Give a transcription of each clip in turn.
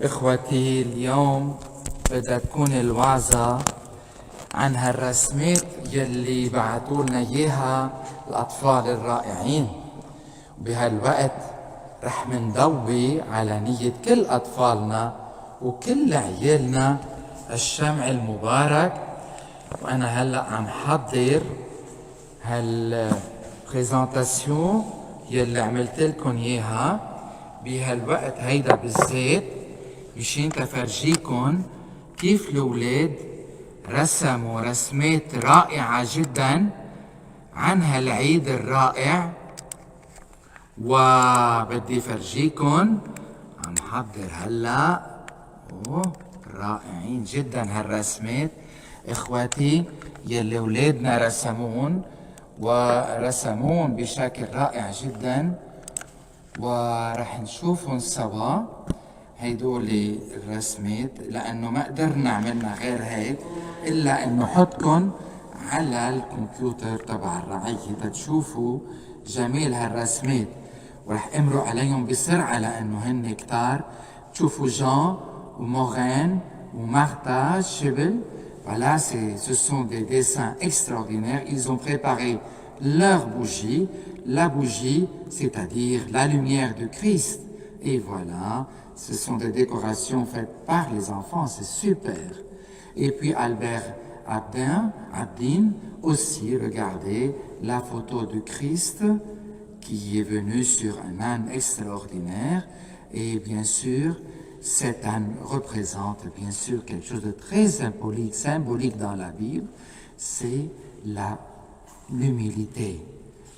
إخوتي اليوم بدها تكون الوعظة عن هالرسمات يلي بعتوا لنا إياها الأطفال الرائعين. بهالوقت رح منضوي على نية كل أطفالنا وكل عيالنا الشمع المبارك. وأنا هلأ عم حضر هالبريزنتاسيون يلي عملت لكم إياها بهالوقت هيدا بالذات مشان تفرجيكم كيف الأولاد رسموا رسمات رائعة جدا عن هالعيد الرائع. وبدي فرجيكم عم حضر هلا رائعين جدا هالرسمات اخواتي يلي اولادنا رسمون ورسمون بشكل رائع جدا، ورح نشوفهم سوا هيدول الرسمات لانه ما قدرنا عملنا غير هيك الا انه حطكم على الكمبيوتر تبع الرعية تشوفوا جميل هالرسمات، ورح امرق عليهم بسرعة لانه هن كتار. تشوفوا جان ومورين ومارتا شبل. Voilà, ce sont des dessins extraordinaires. Ils ont préparé leur bougie, la bougie, c'est-à-dire la lumière de Christ. Et voilà, ce sont des décorations faites par les enfants, c'est super. Et puis Albert Abdin aussi, regardez la photo de Christ qui est venu sur un âne extraordinaire. Et bien sûr, cet âne représente bien sûr quelque chose de très symbolique dans la Bible, c'est l'humilité.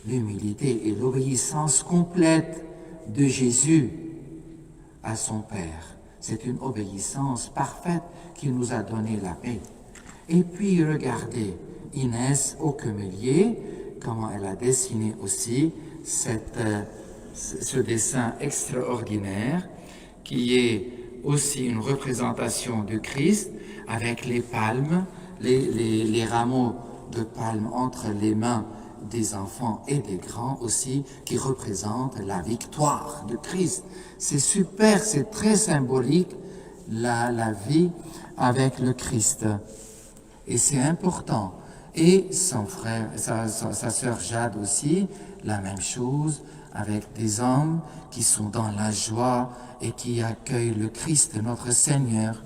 L'humilité et l'obéissance complète de Jésus à son Père. C'est une obéissance parfaite qui nous a donné la paix. Et puis regardez Inès Auquemelier, comment elle a dessiné aussi ce dessin extraordinaire qui est aussi une représentation du Christ avec les palmes, les rameaux de palmes entre les mains des enfants et des grands aussi, qui représentent la victoire de Christ. C'est super, c'est très symbolique, la vie avec le Christ. Et c'est important. Et son frère, sa sœur Jade aussi, la même chose, avec des hommes qui sont dans la joie et qui accueillent le Christ, notre Seigneur.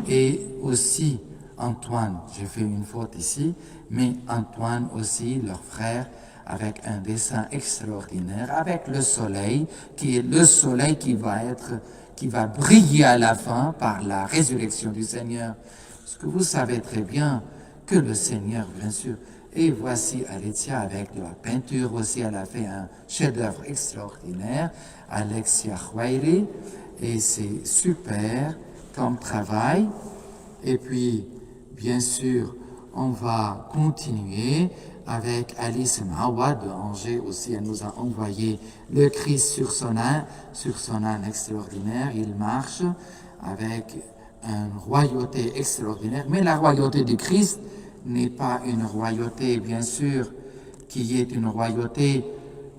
Et aussi Antoine, j'ai fait une faute ici, mais Antoine aussi, leur frère, avec un dessin extraordinaire, avec le soleil, qui est le soleil qui va briller à la fin par la résurrection du Seigneur. Parce que vous savez très bien que le Seigneur, bien sûr, et voici Alexia avec de la peinture aussi, elle a fait un chef-d'œuvre extraordinaire, Alexia Khwairi, et c'est super comme travail. Et puis, bien sûr, on va continuer avec Alice Mawad de Angers aussi. Elle nous a envoyé le Christ sur son âne extraordinaire. Il marche avec une royauté extraordinaire. Mais la royauté du Christ n'est pas une royauté, bien sûr, qui est une royauté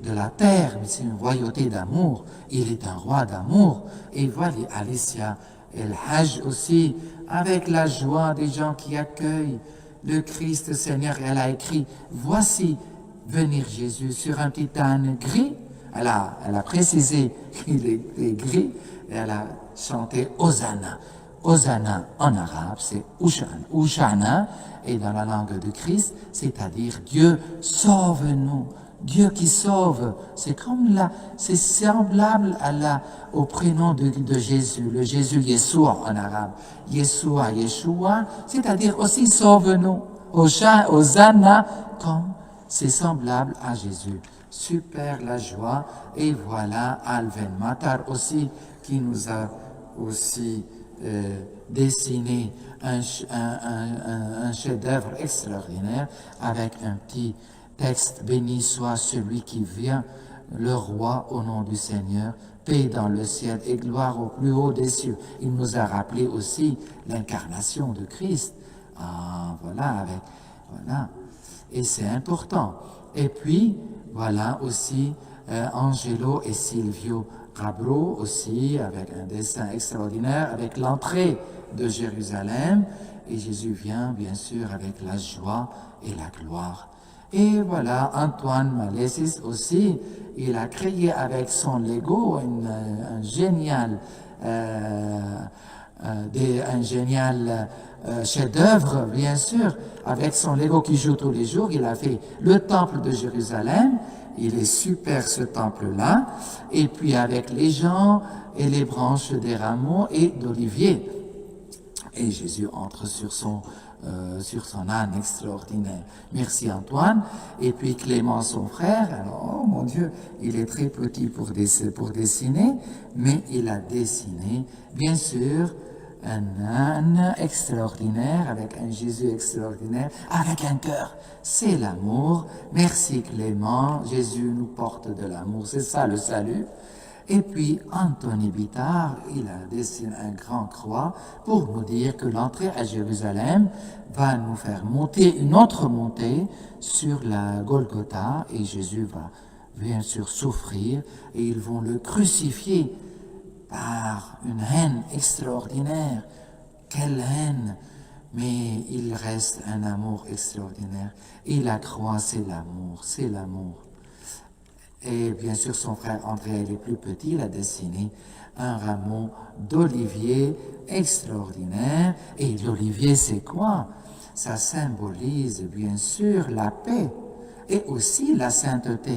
de la terre, mais c'est une royauté d'amour. Il est un roi d'amour. Et voilà Alicia El Hajj aussi, avec la joie des gens qui accueillent le Christ Seigneur. Elle a écrit « Voici venir Jésus sur un petit âne gris ». Elle a précisé qu'il était gris et elle a chanté « Hosanna ». Hosanna en arabe, c'est Ushana, et dans la langue de Christ, c'est-à-dire Dieu sauve-nous. Dieu qui sauve, c'est semblable au prénom de Jésus, le Jésus Yeshua en arabe. Yeshua, c'est-à-dire aussi sauve-nous. Hosanna, comme c'est semblable à Jésus. Super la joie. Et voilà Alven Matar aussi, qui nous a aussi dessiné un chef-d'œuvre extraordinaire avec un petit texte « Béni soit celui qui vient, le roi au nom du Seigneur, paix dans le ciel et gloire au plus haut des cieux ». Il nous a rappelé aussi l'incarnation de Christ. Voilà. Et c'est important. Et puis, voilà aussi Angelo et Silvio Rabro aussi, avec un dessin extraordinaire, avec l'entrée de Jérusalem. Et Jésus vient, bien sûr, avec la joie et la gloire. Et voilà, Antoine Malesis aussi, il a créé avec son Lego un génial chef-d'œuvre, bien sûr, avec son Lego qui joue tous les jours. Il a fait le temple de Jérusalem. Il est super ce temple-là. Et puis avec les gens et les branches des rameaux et d'olivier. Et Jésus entre sur son âne extraordinaire. Merci Antoine. Et puis Clément, son frère, alors, oh mon Dieu, il est très petit pour dessiner, mais il a dessiné, bien sûr, un âne extraordinaire, avec un Jésus extraordinaire, avec un cœur. C'est l'amour. Merci Clément. Jésus nous porte de l'amour. C'est ça le salut. Et puis Anthony Bittard, il a dessiné un grand croix pour nous dire que l'entrée à Jérusalem va nous faire monter une autre montée sur la Golgotha et Jésus va bien sûr souffrir et ils vont le crucifier par une haine extraordinaire. Quelle haine! Mais il reste un amour extraordinaire. Et la croix, c'est l'amour, c'est l'amour. Et bien sûr, son frère André, il est plus petit, il a dessiné un rameau d'olivier extraordinaire. Et l'olivier, c'est quoi? Ça symbolise bien sûr la paix et aussi la sainteté.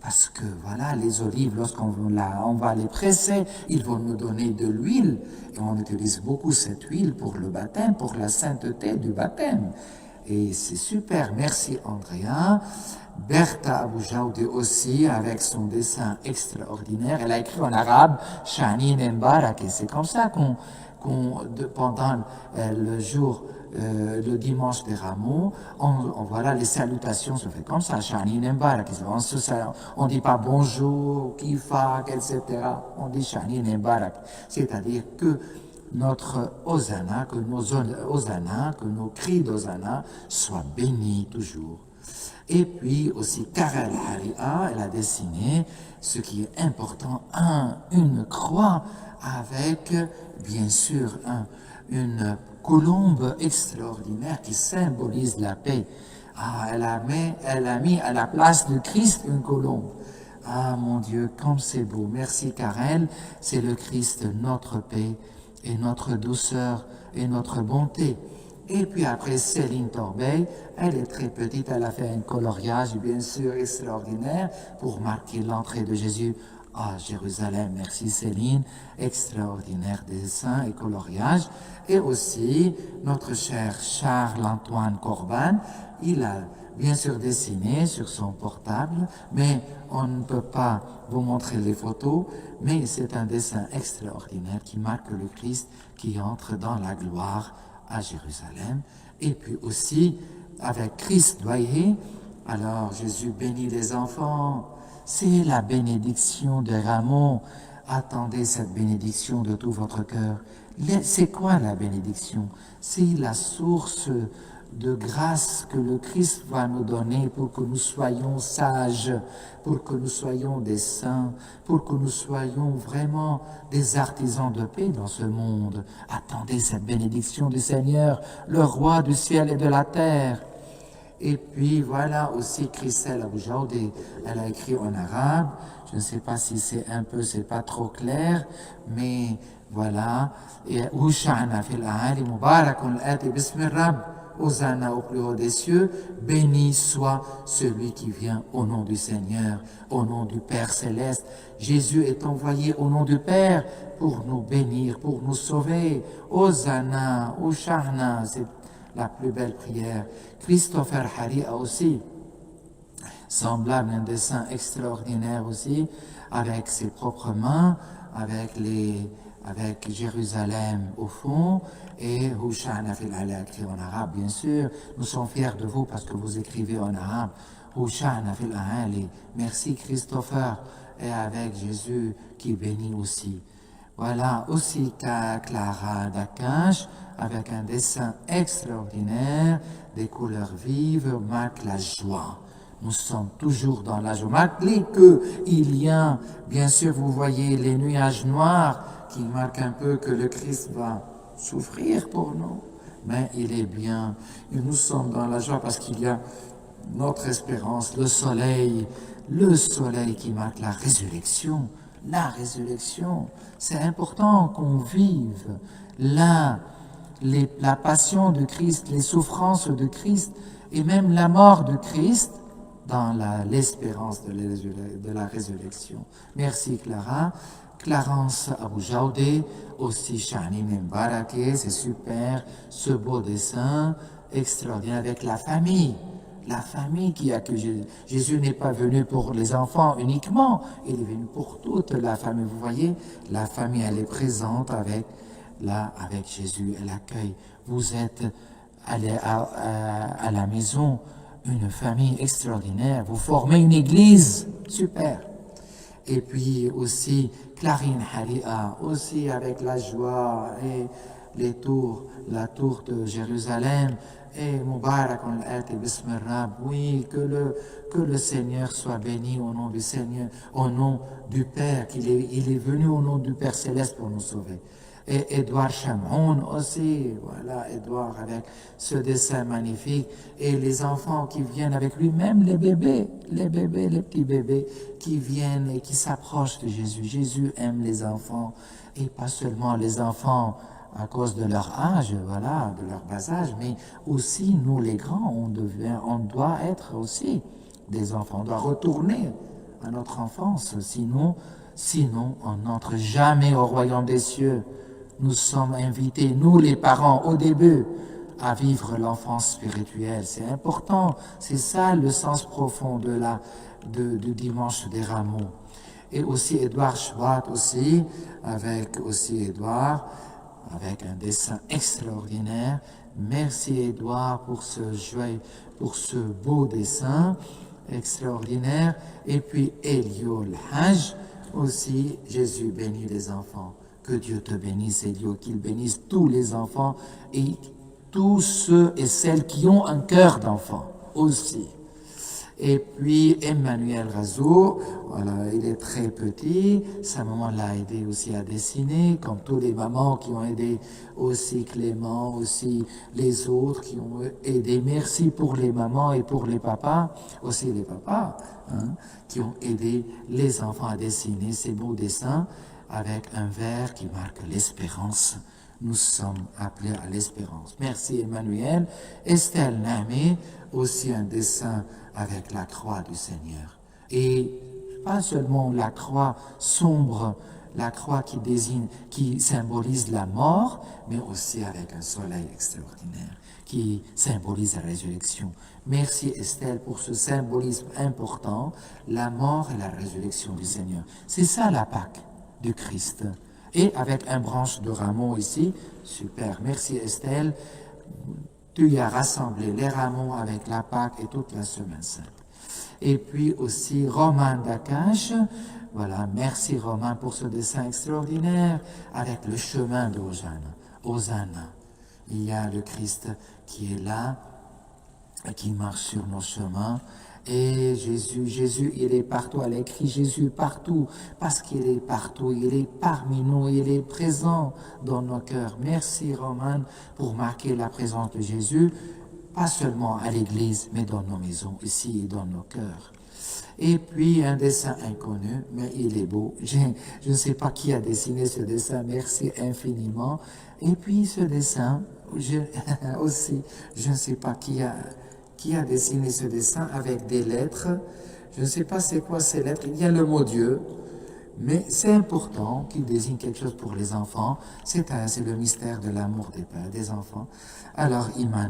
Parce que voilà, les olives, lorsqu'on va les presser, ils vont nous donner de l'huile. Et on utilise beaucoup cette huile pour le baptême, pour la sainteté du baptême. Et c'est super, merci Andrea. Bertha Aboujaoudi aussi, avec son dessin extraordinaire, elle a écrit en arabe « Shanin Mbarak » et c'est comme ça pendant le jour, le dimanche des rameaux, voilà, les salutations se font comme ça, « Shanin Mbarak ». On ne dit pas « bonjour »,« kifak », etc. On dit « Shanin Mbarak », c'est-à-dire que notre Hosanna, que nos cris d'Hosanna soient bénis toujours. Et puis aussi Karel Haria, elle a dessiné ce qui est important, une croix avec bien sûr une colombe extraordinaire qui symbolise la paix. Elle a mis à la place de Christ une colombe. Ah mon Dieu, comme c'est beau. Merci Karel, c'est le Christ, notre paix et notre douceur et notre bonté. Et puis après, Céline Torbeil, elle est très petite, elle a fait un coloriage bien sûr extraordinaire pour marquer l'entrée de Jésus à Jérusalem. Merci Céline, extraordinaire dessin et coloriage. Et aussi, notre cher Charles-Antoine Corban, il a bien sûr dessiné sur son portable, mais on ne peut pas vous montrer les photos, mais c'est un dessin extraordinaire qui marque le Christ qui entre dans la gloire à Jérusalem. Et puis aussi, avec Christ Doyer, alors Jésus bénit les enfants. C'est la bénédiction des rameaux. Attendez cette bénédiction de tout votre cœur. C'est quoi la bénédiction? C'est la source de grâce que le Christ va nous donner pour que nous soyons sages, pour que nous soyons des saints, pour que nous soyons vraiment des artisans de paix dans ce monde. Attendez cette bénédiction du Seigneur, le roi du ciel et de la terre. Et puis voilà aussi Christelle Aboujaoudi, elle a écrit en arabe, je ne sais pas si c'est pas trop clair, mais voilà. Et Usha'na fil a'ali mubarakun al-ati bismi Rabb. Hosanna au plus haut des cieux, béni soit celui qui vient au nom du Seigneur, au nom du Père céleste. Jésus est envoyé au nom du Père pour nous bénir, pour nous sauver. Hosanna, Hosanna, c'est la plus belle prière. Christopher Hari a aussi semblable un dessin extraordinaire aussi, avec ses propres mains, avec Jérusalem au fond, et Hushana fil ala écrit en arabe, bien sûr. Nous sommes fiers de vous parce que vous écrivez en arabe. Hushana fil ala. Merci Christopher, et avec Jésus qui bénit aussi. Voilà aussi Clara Dakash, avec un dessin extraordinaire, des couleurs vives, marque la joie. Nous sommes toujours dans la joie. Malgré qu'il y a, bien sûr, vous voyez les nuages noirs qui marquent un peu que le Christ va souffrir pour nous. Mais il est bien. Et nous sommes dans la joie parce qu'il y a notre espérance, le soleil qui marque la résurrection. La résurrection, c'est important qu'on vive la passion de Christ, les souffrances de Christ et même la mort de Christ dans l'espérance de la résurrection. Merci Clara. Clarence Aboujaoudé, aussi Shani Mbarake, c'est super, ce beau dessin extraordinaire avec la famille. La famille qui accueille Jésus n'est pas venu pour les enfants uniquement, il est venu pour toute la famille. Vous voyez, la famille, elle est présente avec Jésus, elle accueille. Vous êtes à la maison, une famille extraordinaire. Vous formez une église, super. Et puis aussi, Clarine Haria, aussi avec la joie et la tour de Jérusalem. Et Mubarak al-Ati Bism al-Rab, oui, que le Seigneur soit béni au nom du Seigneur, au nom du Père, il est venu au nom du Père Céleste pour nous sauver. Et Edouard Chamoun aussi, voilà, Edouard avec ce dessin magnifique, et les enfants qui viennent avec lui, même les petits bébés qui viennent et qui s'approchent de Jésus. Jésus aime les enfants, et pas seulement les enfants à cause de leur âge, voilà, de leur bas âge, mais aussi nous les grands, on doit être aussi des enfants, on doit retourner à notre enfance, sinon on n'entre jamais au royaume des cieux. Nous sommes invités, nous les parents, au début, à vivre l'enfance spirituelle. C'est important, c'est ça le sens profond du dimanche des rameaux. Et aussi Édouard Schwartz aussi, avec un dessin extraordinaire. Merci Édouard pour ce beau dessin extraordinaire. Et puis Eliol Hajj aussi, Jésus bénit les enfants. Que Dieu te bénisse, Elio, qu'il bénisse tous les enfants et tous ceux et celles qui ont un cœur d'enfant aussi. Et puis Emmanuel Razou, voilà, il est très petit, sa maman l'a aidé aussi à dessiner, comme tous les mamans qui ont aidé aussi Clément, aussi les autres qui ont aidé. Merci pour les mamans et pour les papas, aussi les papas, qui ont aidé les enfants à dessiner ces beaux dessins avec un vers qui marque l'espérance. Nous sommes appelés à l'espérance. Merci Emmanuel. Estelle Namé, aussi un dessin avec la croix du Seigneur. Et pas seulement la croix sombre, la croix qui symbolise la mort, mais aussi avec un soleil extraordinaire qui symbolise la résurrection. Merci Estelle pour ce symbolisme important, la mort et la résurrection du Seigneur. C'est ça la Pâque du Christ. Et avec un branche de rameaux ici, super. Merci Estelle. Tu y as rassemblé les rameaux avec la Pâque et toute la Semaine Sainte. Et puis aussi Romain Dakache. Voilà, merci Romain pour ce dessin extraordinaire avec le chemin de Hosanna. Il y a le Christ qui est là, qui marche sur nos chemins. Et Jésus, il est partout. Elle écrit Jésus partout, parce qu'il est partout. Il est parmi nous, il est présent dans nos cœurs. Merci Romain pour marquer la présence de Jésus, pas seulement à l'église, mais dans nos maisons, ici et dans nos cœurs. Et puis un dessin inconnu, mais il est beau. Je ne sais pas qui a dessiné ce dessin, merci infiniment. Et puis ce dessin, aussi, je ne sais pas qui a dessiné ce dessin avec des lettres. Je ne sais pas c'est quoi ces lettres. Il y a le mot Dieu, mais c'est important qu'il désigne quelque chose pour les enfants. C'est le mystère de l'amour des enfants. Alors Ivan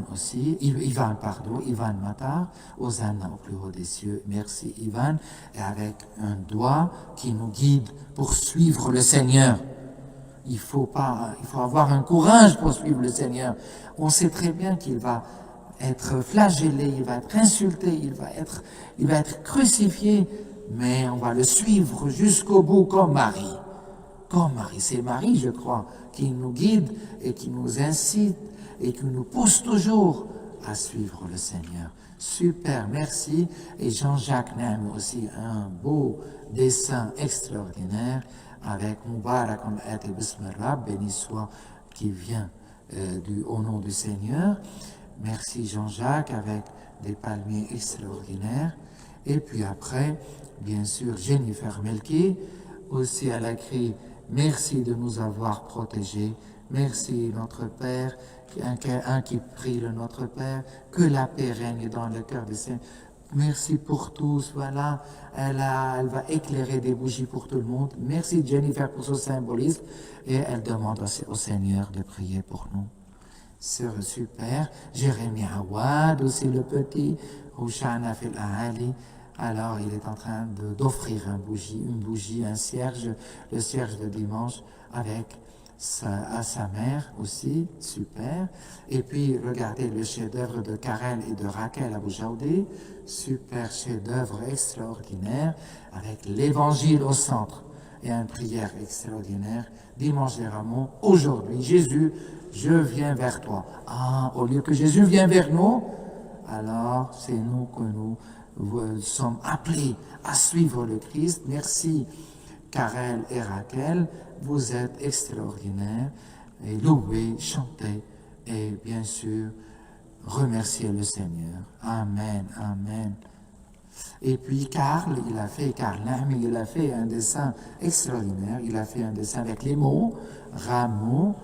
Matar, Hosanna au plus haut des cieux. Merci Ivan. Et avec un doigt qui nous guide pour suivre le Seigneur. Il faut avoir un courage pour suivre le Seigneur. On sait très bien qu'il va être flagellé, il va être insulté, il va être crucifié, mais on va le suivre jusqu'au bout comme Marie. Comme Marie, c'est Marie, je crois, qui nous guide et qui nous incite et qui nous pousse toujours à suivre le Seigneur. Super, merci. Et Jean-Jacques Naim aussi, un beau dessin extraordinaire avec Mubarak al Bismillah, béni soit qui vient au nom du Seigneur. Merci Jean-Jacques avec des palmiers extraordinaires. Et puis après, bien sûr, Jennifer Melki, aussi elle a écrit merci de nous avoir protégés. Merci notre Père, un qui prie le Notre Père, que la paix règne dans le cœur des saints. Merci pour tous, voilà, elle va éclairer des bougies pour tout le monde. Merci Jennifer pour ce symbolisme et elle demande au Seigneur de prier pour nous. C'est super. Jérémie Awad, aussi le petit, Oushana Fil Ahali. Alors, il est en train d'offrir une bougie, un cierge, le cierge de dimanche avec à sa mère aussi, super. Et puis, regardez le chef-d'œuvre de Karel et de Raquel Aboujaoudi, super chef-d'œuvre extraordinaire, avec l'évangile au centre et une prière extraordinaire. Dimanche des Rameaux, aujourd'hui, Jésus, je viens vers toi. Ah, au lieu que Jésus vienne vers nous, alors c'est nous que nous sommes appelés à suivre le Christ. Merci, Karel et Raquel, vous êtes extraordinaires. Et louez, chantez et bien sûr, remerciez le Seigneur. Amen, amen. Et puis Karl Nahmi, il a fait un dessin extraordinaire. Il a fait un dessin avec les mots Rameau,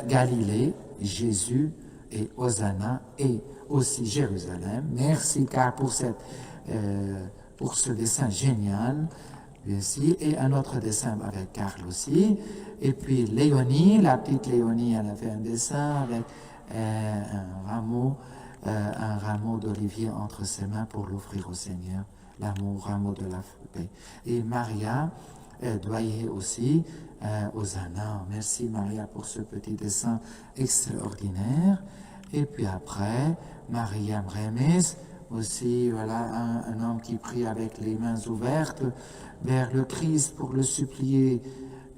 Galilée, Jésus et Hosanna et aussi Jérusalem. Merci Karl pour ce dessin génial. Merci. Et un autre dessin avec Karl aussi. Et puis Léonie, la petite Léonie, elle a fait un dessin avec un rameau d'olivier entre ses mains pour l'offrir au Seigneur, rameau de la paix. Et Maria Doyer aussi, Hosanna. Merci Maria pour ce petit dessin extraordinaire. Et puis après, Mariam Remes, aussi, voilà, un homme qui prie avec les mains ouvertes vers le Christ pour le supplier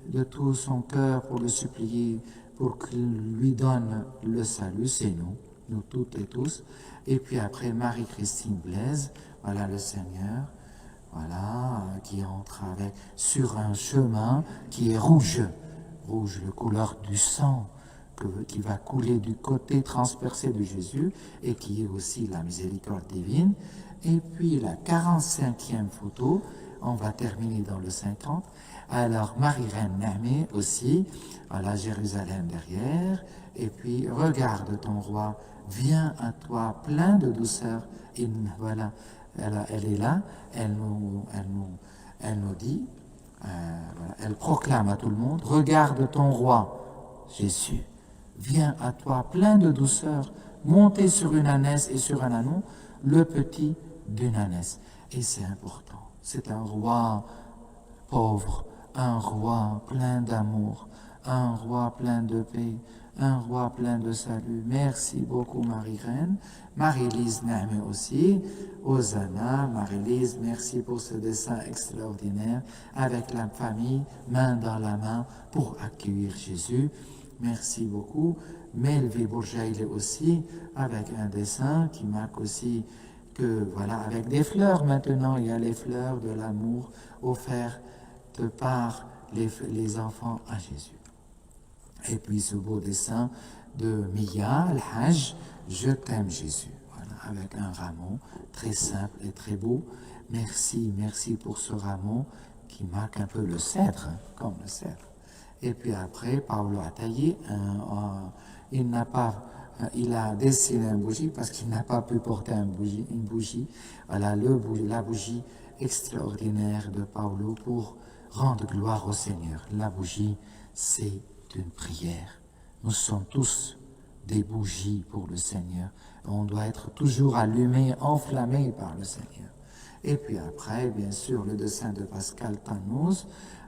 de tout son cœur, pour le supplier, pour qu'il lui donne le salut, c'est nous toutes et tous. Et puis après, Marie-Christine Blaise, voilà le Seigneur, voilà, qui entre sur un chemin qui est rouge, la couleur du sang, qui va couler du côté transpercé de Jésus et qui est aussi la miséricorde divine. Et puis la 45e photo, on va terminer dans le 50. Alors Marie-Reine Nahmé aussi, voilà Jérusalem derrière. Et puis regarde ton roi, viens à toi plein de douceur. Et voilà, elle est là, elle nous dit, voilà, elle proclame à tout le monde, regarde ton roi, Jésus. Viens à toi plein de douceur, monté sur une ânesse et sur un ânon, le petit d'une ânesse. Et c'est important. C'est un roi pauvre, un roi plein d'amour, un roi plein de paix, un roi plein de salut. Merci beaucoup Marie-Reine. Marie-Lise Nahmé aussi. Hosanna, Marie-Lise, merci pour ce dessin extraordinaire avec la famille, main dans la main, pour accueillir Jésus. Merci beaucoup. Melvi Bourjaïle aussi, avec un dessin qui marque aussi que, voilà, avec des fleurs maintenant, il y a les fleurs de l'amour offertes par les enfants à Jésus. Et puis ce beau dessin de Mia, Al-Hajj, je t'aime Jésus, voilà, avec un rameau très simple et très beau. Merci pour ce rameau qui marque un peu le cèdre, comme le cèdre. Et puis après, Paolo a taillé, il a dessiné une bougie parce qu'il n'a pas pu porter une bougie. Voilà la bougie extraordinaire de Paolo pour rendre gloire au Seigneur. La bougie, c'est une prière. Nous sommes tous des bougies pour le Seigneur. On doit être toujours allumés, enflammés par le Seigneur. Et puis après, bien sûr, le dessin de Pascal Tannous.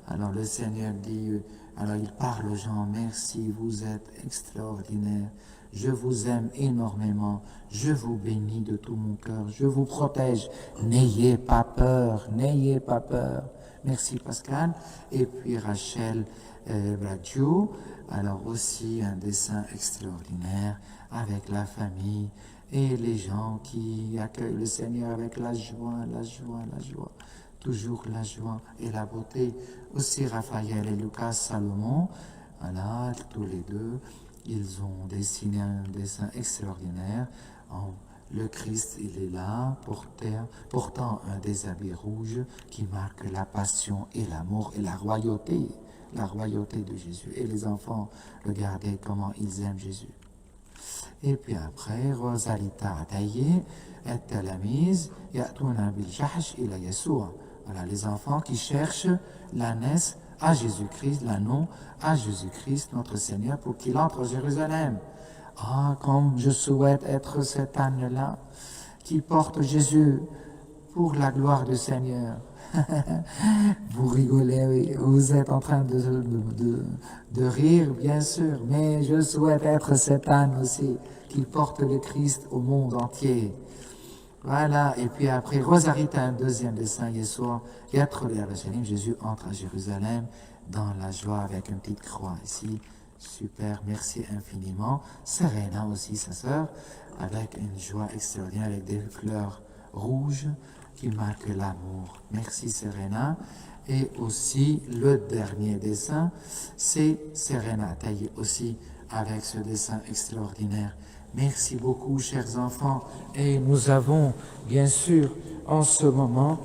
Alors le Seigneur dit, alors il parle aux gens, merci, vous êtes extraordinaires, je vous aime énormément, je vous bénis de tout mon cœur, je vous protège, n'ayez pas peur, n'ayez pas peur. Merci Pascal. Et puis Rachel Radio, alors aussi un dessin extraordinaire avec la famille et les gens qui accueillent le Seigneur avec la joie, la joie, la joie, toujours la joie et la beauté. Aussi Raphaël et Lucas Salomon, voilà, tous les deux, ils ont dessiné un dessin extraordinaire. Le Christ, il est là, portant un déshabillé rouge qui marque la passion et l'amour et la royauté de Jésus. Et les enfants, regardez comment ils aiment Jésus. Et puis après, Rosalita Ataye, التلاميذ يأتون بالجحش إلى يسوع. Voilà, les enfants qui cherchent l'ânesse à Jésus-Christ, l'anneau à Jésus-Christ, notre Seigneur, pour qu'il entre à Jérusalem. Ah, comme je souhaite être cet âne-là qui porte Jésus pour la gloire du Seigneur. Vous rigolez, oui. Vous êtes en train de rire, bien sûr, mais je souhaite être cet âne aussi qui porte le Christ au monde entier. Voilà, et puis après, Rosarita, un deuxième dessin, Yeshua, Jésus entre à Jérusalem dans la joie avec une petite croix ici. Super, merci infiniment. Serena aussi, sa sœur, avec une joie extraordinaire, avec des fleurs rouges qui marquent l'amour. Merci Serena. Et aussi, le dernier dessin, c'est Serena, taillé aussi avec ce dessin extraordinaire. Merci beaucoup, chers enfants. Et nous avons, bien sûr, en ce moment,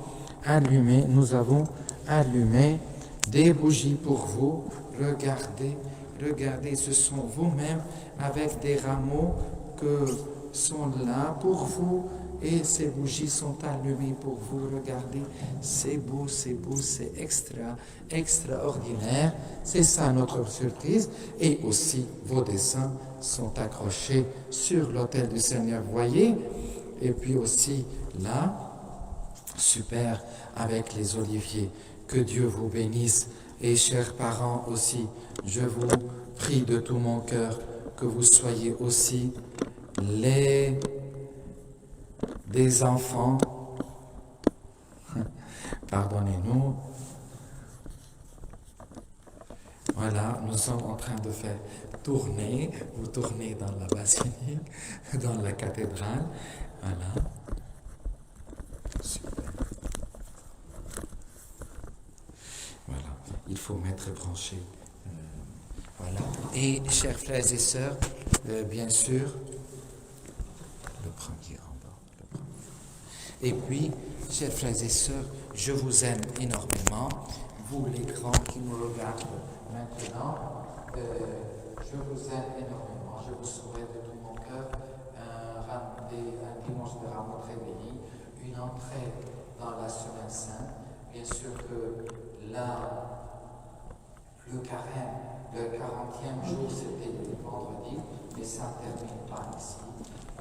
allumé des bougies pour vous. Regardez, ce sont vous-même avec des rameaux que sont là pour vous. Et ces bougies sont allumées pour vous. Regardez, c'est beau, c'est extraordinaire. C'est ça notre surprise. Et aussi, vos dessins sont accrochés sur l'autel du Seigneur, voyez. Et puis aussi, là, super, avec les oliviers. Que Dieu vous bénisse. Et chers parents aussi, je vous prie de tout mon cœur que vous soyez aussi des enfants, pardonnez-nous, voilà, nous sommes en train de faire vous tournez dans la basilique, dans la cathédrale, voilà, super, voilà, il faut mettre branché, voilà, et chers frères et sœurs, bien sûr, le premier en bas. Et puis, chers frères et sœurs, je vous aime énormément. Vous, les grands qui nous regardent maintenant, je vous aime énormément. Je vous souhaite de tout mon cœur un dimanche de Rameau très béni, une entrée dans la Semaine Sainte. Bien sûr que là, le carême, le 40e jour, c'était le vendredi, mais ça ne termine pas ici.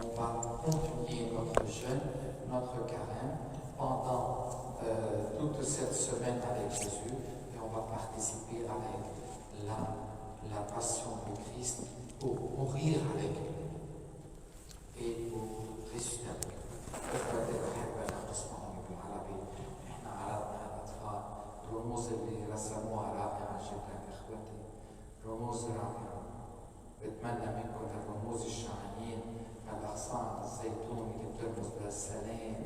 On va continuer notre jeûne, notre carême, pendant toute cette semaine avec Jésus, et on va participer avec la passion du Christ pour mourir avec lui et pour ressusciter avec lui. رموز اللي رسموها رائعة جدا إخوتي، رموز رائعة. بتمنى منكم الرموز الشعانين، الأغصان الزيتون اللي بترمز للسلام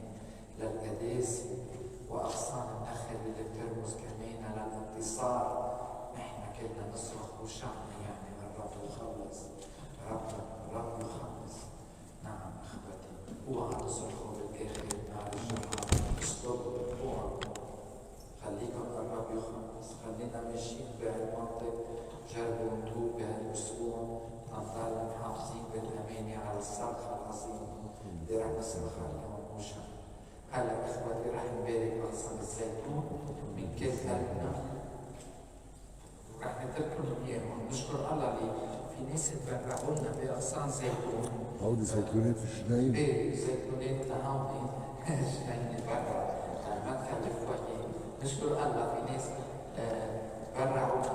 للقداسة، وأغصان النخل اللي بترمز كمان للانتصار. نحن كلنا نصرخ وشعبنا يعني الرب يخلص، رب يخلص. نعم إخوتي، اوعوا تصرخوا بالآخر نار الجحيم، استووا، اوعوا. خليكم الرب يخلص، خلينا ماشيين بهالمنطق، جربوا نتوب بهالأسبوع، نضل محافظين بالأمانة على الصرخة العظيمة اللي رح نصرخها اليوم وشا. هلا إخوتي رح نبارك أغصان الزيتون من كل قلبنا، ورح نترك لهم إياهم. نشكر الله اللي في ناس تبرعوا لنا بأغصان زيتون. هودي زيتونات الجنين؟ إيه زيتونات لهوني جنين برا المدخل الفوقي. نشكر الله في ناس برعونا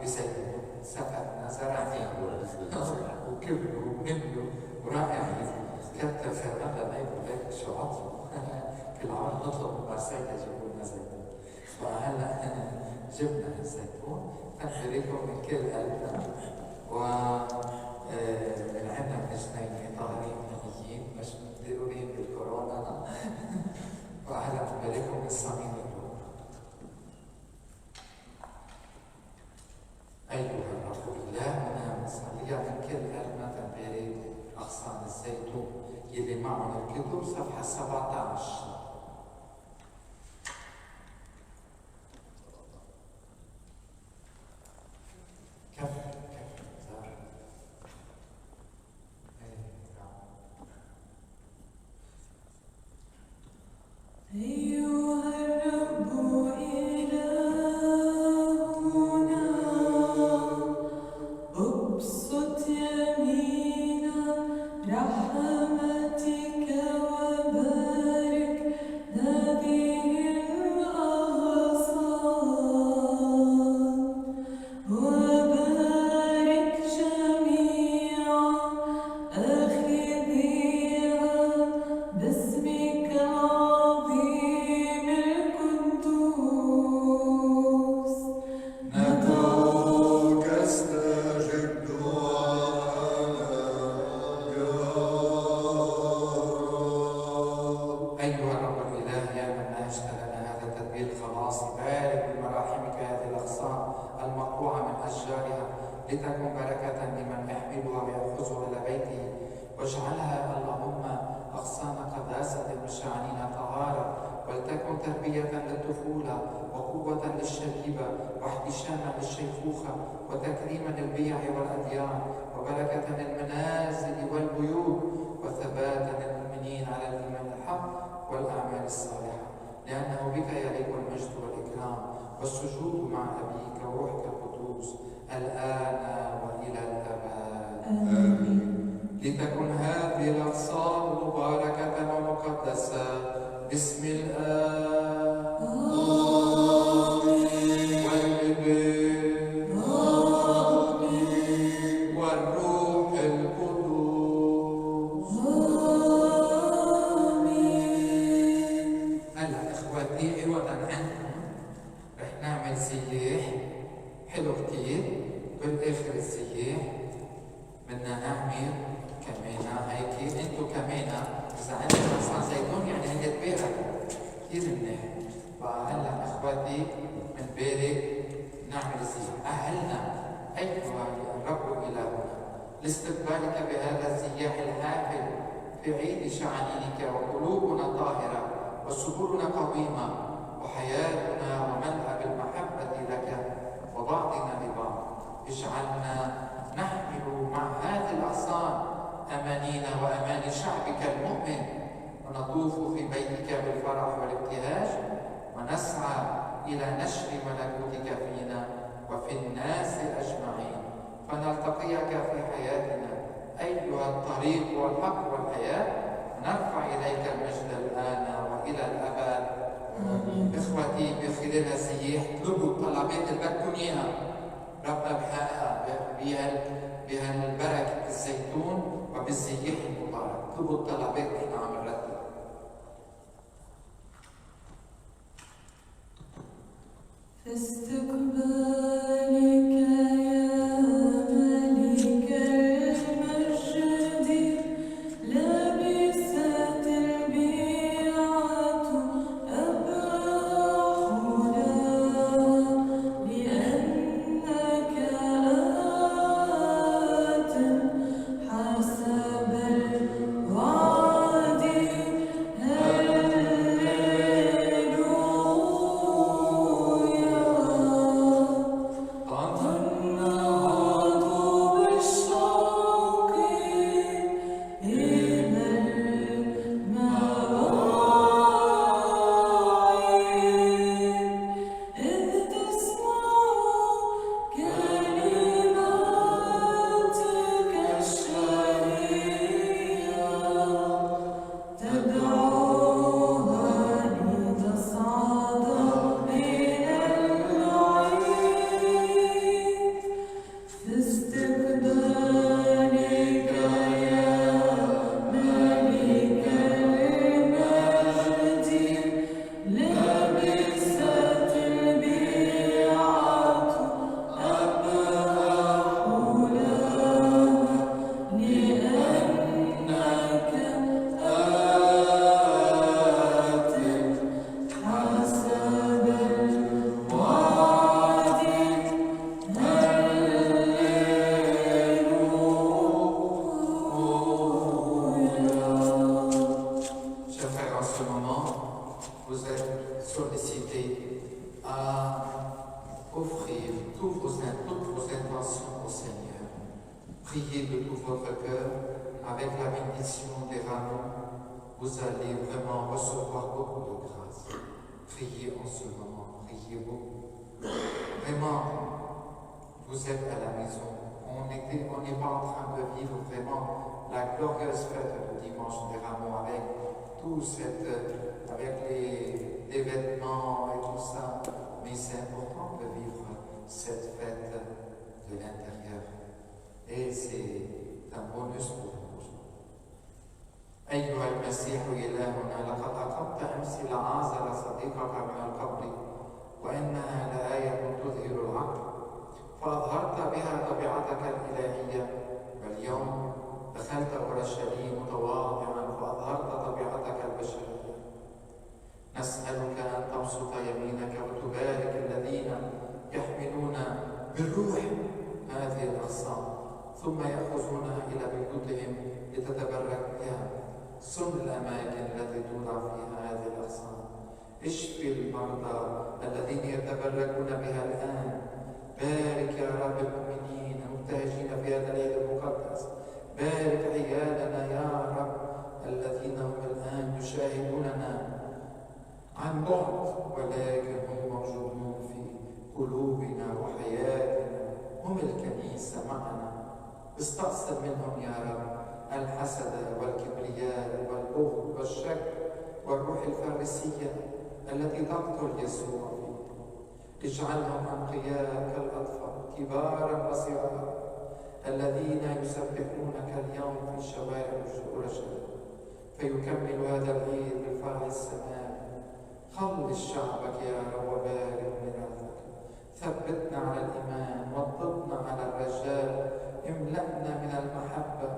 بزيتون، سقفنا زرعناه وكبروا ونملوا ورائعين. كتر خير الله لا يبارك شو عطوا. كل عام نطلب من مارسيل يجيبوا لنا زيتون، فهلا جبنا الزيتون. نبارككم من كل قلبنا، ومن عندنا من جنين طاهرين نقيين ما صدقوني بالكورونا وأهلا بكم بالصميم اليوم. أيها الرب إلهنا مصلية من كل قلبنا تنبارك أغصان الزيتون يلي معهم الكتب صفحة 17. لتكن بركة لمن يحملها ويأخذها إلى بيته، واجعلها اللهم أغصان قداسة وشعنين طهارة، ولتكن تربية للطفولة وقوة للشبيبة واحتشاما للشيخوخة وتكريما للبيع والأديان وبركة للمنازل والبيوت وثباتا للمؤمنين على الإيمان الحق والأعمال الصالحة، لأنه بك يليق المجد والإكرام والسجود مع أبيك وروحك القدوس الآن وإلى الأبد. آمين. لتكن هذه الأغصان مباركة ومقدسة باسم الآب والابن والروح القدوس. آمين. هلا إخواتي عوضا عنكم رح نعمل سياح حلو كتير. بالآخر السياح بدنا نعمل كمان هيك انتو كمان إذا عندك أغصان زيتون يعني هي تبارك كتير منيح. فهلا إخواتي منبارك نعمل سياح. أهلنا أيها الرب إلهنا لاستقبالك بهذا السياح الحافل في عيد شعانينك، وقلوبنا طاهرة وسبلنا قويمة وحياتنا وملأ بالمحبة لك وبعضنا لبعض. اجعلنا نحمل مع هذه الأغصان أمانينا وأمان شعبك المؤمن، ونطوف في بيتك بالفرح والابتهاج، ونسعى إلى نشر ملكوتك فينا وفي الناس أجمعين، فنلتقيك في حياتنا أيها الطريق والحق والحياة، نرفع إليك المجد الآن وإلى الأبد. إخوتي بخلال السياح اطلبوا الطلبات اللي بدكم إياها، ربنا بحقها بهالبركة الزيتون وبالسياح المبارك. اطلبوا الطلبات نحن عم نرتب. استقبال Priez de tout votre cœur avec la bénédiction des rameaux. Vous allez vraiment recevoir beaucoup de grâce. Priez en ce moment, priez beaucoup. Vraiment, vous êtes à la maison. On n'est pas en train de vivre vraiment la glorieuse fête du dimanche des rameaux avec tout avec les vêtements et tout ça. Mais c'est important de vivre cette fête de l'intérieur. Et c'est un bonus pour nous. أيها المسيح إلهنا لقد أقمت أمس لعازر صديقك من القبر وإنها لآية تظهر العقل فأظهرت بها طبيعتك الإلهية واليوم دخلت أورشليم متواضعا فأظهرت طبيعتك البشرية. نسألك أن تبسط يمينك وتبارك الذين يحملون بالروح هذه الأغصان ثم يأخذونها إلى بيوتهم لتتبرك بها. صن الأماكن التي توضع فيها هذه الأغصان. اشفي المرضى الذين يتبركون بها الآن. بارك يا رب المؤمنين المبتهجين في هذا العيد المقدس. بارك عيالنا يا رب الذين هم الآن يشاهدوننا عن بعد ولكن هم موجودون في قلوبنا وحياتنا. هم الكنيسة معنا. استأصل منهم يا رب الحسد والكبرياء والبغض والشك والروح الفارسية التي تقتل يسوع فيه. اجعلهم أنقياء كالأطفال كبارا وصغارا الذين يسبحونك اليوم في شوارع أورشليم فيكمل هذا العيد بالفرح السماوي. خلص شعبك يا رب وبارك ميراثك. ثبتنا على الإيمان واطلبنا على الرجاء. املأنا من المحبة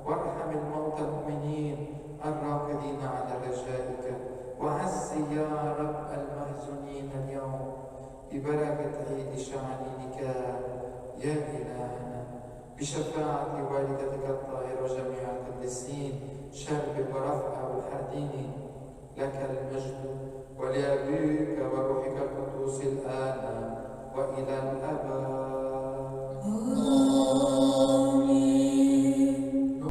وارحم الموتى المؤمنين الراقدين على رجائك. وعزي يا رب المحزونين اليوم ببركة عيد شعانينك يا إلهنا بشفاعة والدتك الطاهرة وجميع القديسين شرب ورفع والحردين. لك المجد ولأبيك وروحك القدوس الآن وإلى الأبد.